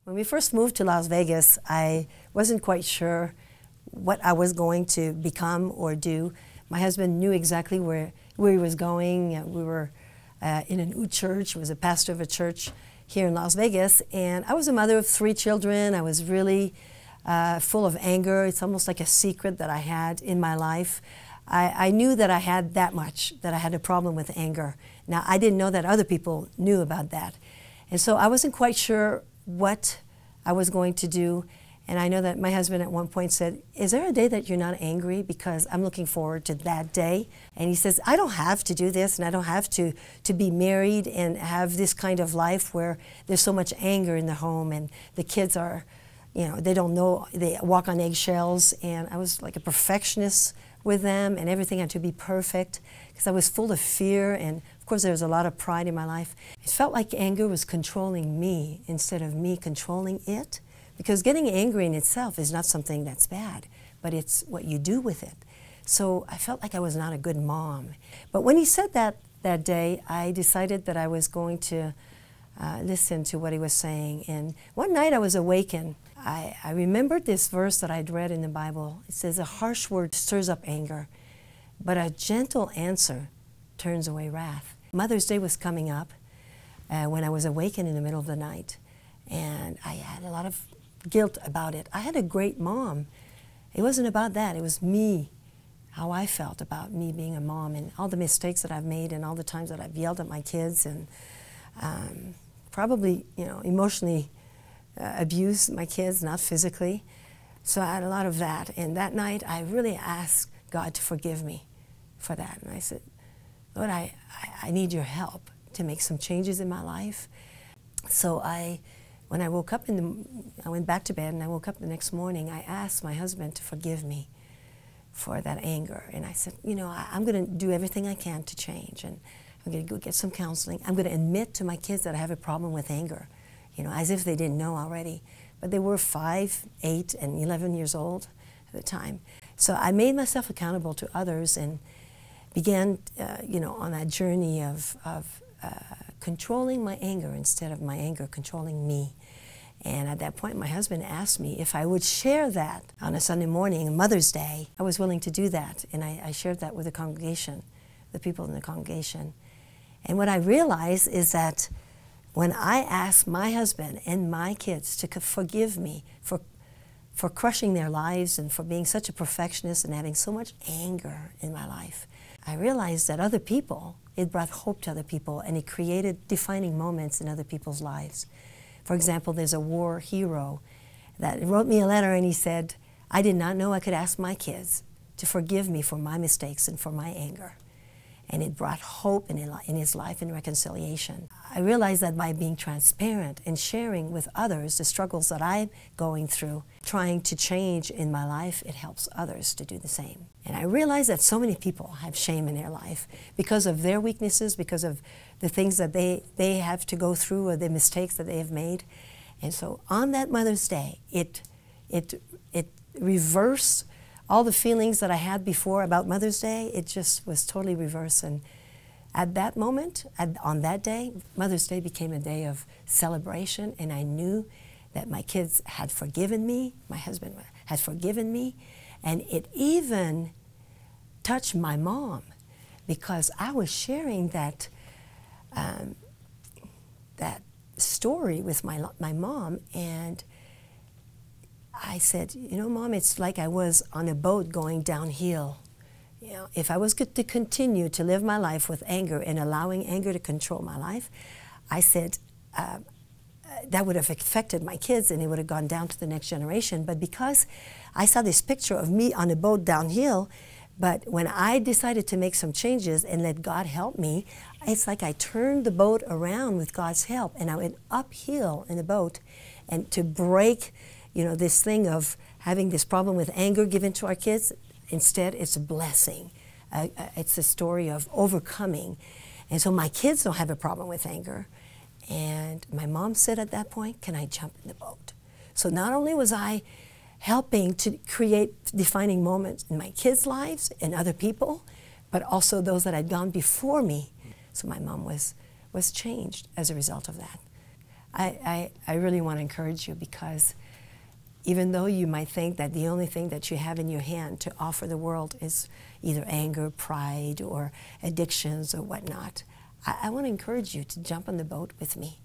When we first moved to Las Vegas, I wasn't quite sure what I was going to become or do. My husband knew exactly where he was going. We were in a new church. He was a pastor of a church here in Las Vegas, and I was a mother of 3 children. I was really full of anger. It's almost like a secret that I had in my life. I knew that I had that much, that I had a problem with anger. Now, I didn't know that other people knew about that. And so I wasn't quite sure what I was going to do. And I know that my husband at one point said, "Is there a day that you're not angry? Because I'm looking forward to that day." And he says, "I don't have to do this, and I don't have to be married and have this kind of life where there's so much anger in the home and the kids are, you know, they don't know, they walk on eggshells." And I was like a perfectionist with them, and everything had to be perfect because I was full of fear, and of course there was a lot of pride in my life. It felt like anger was controlling me instead of me controlling it, because getting angry in itself is not something that's bad, but it's what you do with it. So I felt like I was not a good mom. But when he said that day, I decided that I was going to listen to what he was saying. And one night I was awakened. I remembered this verse that I'd read in the Bible. It says, "A harsh word stirs up anger, but a gentle answer turns away wrath." Mother's Day was coming up when I was awakened in the middle of the night, and I had a lot of guilt about it. I had a great mom. It wasn't about that. It was me, how I felt about me being a mom and all the mistakes that I've made and all the times that I've yelled at my kids and probably, you know, emotionally abused my kids, not physically. So I had a lot of that. And that night, I really asked God to forgive me for that. And I said, "Lord, I need your help to make some changes in my life." So when I woke up I went back to bed, and I woke up the next morning, I asked my husband to forgive me for that anger. And I said, you know, I'm going to do everything I can to change, and I'm going to go get some counseling. I'm going to admit to my kids that I have a problem with anger, you know, as if they didn't know already. But they were 5, 8, and 11 years old at the time. So I made myself accountable to others and began, you know, on that journey of controlling my anger instead of my anger controlling me. And at that point, my husband asked me if I would share that on a Sunday morning, Mother's Day. I was willing to do that, and I shared that with the congregation, the people in the congregation. And what I realized is that when I asked my husband and my kids to forgive me for crushing their lives and for being such a perfectionist and having so much anger in my life, I realized that other people, it brought hope to other people, and it created defining moments in other people's lives. For example, there's a war hero that wrote me a letter, and he said, "I did not know I could ask my kids to forgive me for my mistakes and for my anger." And it brought hope in his life and reconciliation. I realized that by being transparent and sharing with others the struggles that I'm going through, trying to change in my life, it helps others to do the same. And I realized that so many people have shame in their life because of their weaknesses, because of the things that they have to go through or the mistakes that they have made. And so on that Mother's Day, it reversed all the feelings that I had before about Mother's Day. It just was totally reversed. And at that moment, on that day, Mother's Day became a day of celebration, and I knew that my kids had forgiven me, my husband had forgiven me, and it even touched my mom, because I was sharing that story with my mom, and I said, "You know, Mom, it's like I was on a boat going downhill. You know, if I was to continue to live my life with anger and allowing anger to control my life," I said, that would have affected my kids, and it would have gone down to the next generation. But because I saw this picture of me on a boat downhill, but when I decided to make some changes and let God help me, it's like I turned the boat around with God's help, and I went uphill in the boat, and to break, you know, this thing of having this problem with anger given to our kids. Instead, it's a blessing. It's a story of overcoming. And so my kids don't have a problem with anger. And my mom said at that point, "Can I jump in the boat?" So not only was I helping to create defining moments in my kids' lives and other people, but also those that had gone before me. So my mom was changed as a result of that. I really want to encourage you, because even though you might think that the only thing that you have in your hand to offer the world is either anger, pride, or addictions or whatnot, I want to encourage you to jump on the boat with me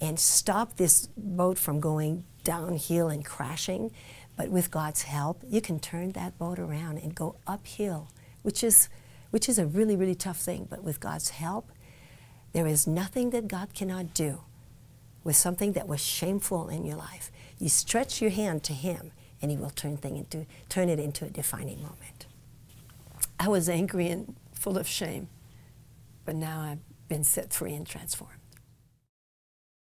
and stop this boat from going downhill and crashing. But with God's help, you can turn that boat around and go uphill, which is a really, really tough thing. But with God's help, there is nothing that God cannot do with something that was shameful in your life. You stretch your hand to Him, and He will turn it into a defining moment. I was angry and full of shame, but now I've been set free and transformed.